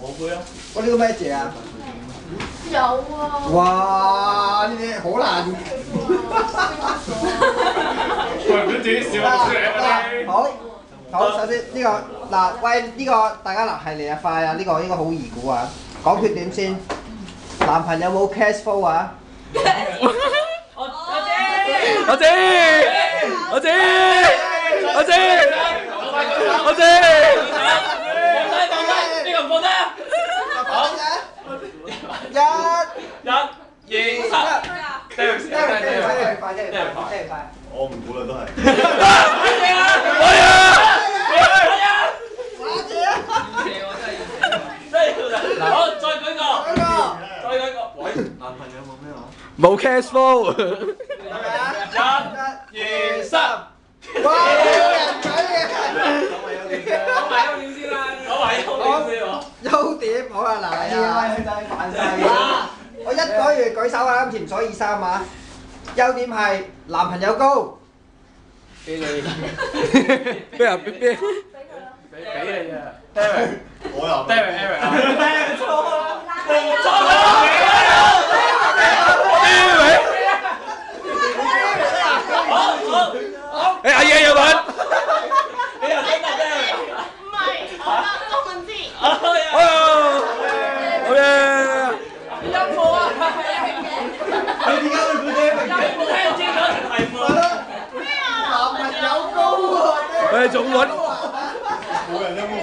冇杯啊！我呢個咩字啊？有啊！哇！呢啲好難。喂，唔好自己笑出嚟啊！好，好，首先呢個嗱，喂呢個大家嗱係嚟啊快啊！呢個應該好易估啊！講缺點先，男朋友冇 cash flow 啊？我知，我知，我知，我知。放低，呢個唔放低啊！好，1、2、3，快！我唔估啦，都係。好，再舉個，再舉個。喂，男朋友冇咩話？冇 cash flow。1、2、3。哇！有人舉嘅。有點先啦，優點好啊嗱，係啊，真係扮晒嘢。我一舉完舉手啊，今次唔數2、3啊。優點係男朋友高。俾你。邊啊？邊？俾俾你啊 Derek，我又 Derek 啊 佢啦！錯啦！好，阿爺有問。你又想答 Derek？唔係，我問知。好嘢！有冇啊？你點解會估 Derek 嘅？聽清楚條題目。咩啊？男朋友高喎。佢仲揾。冇人有冇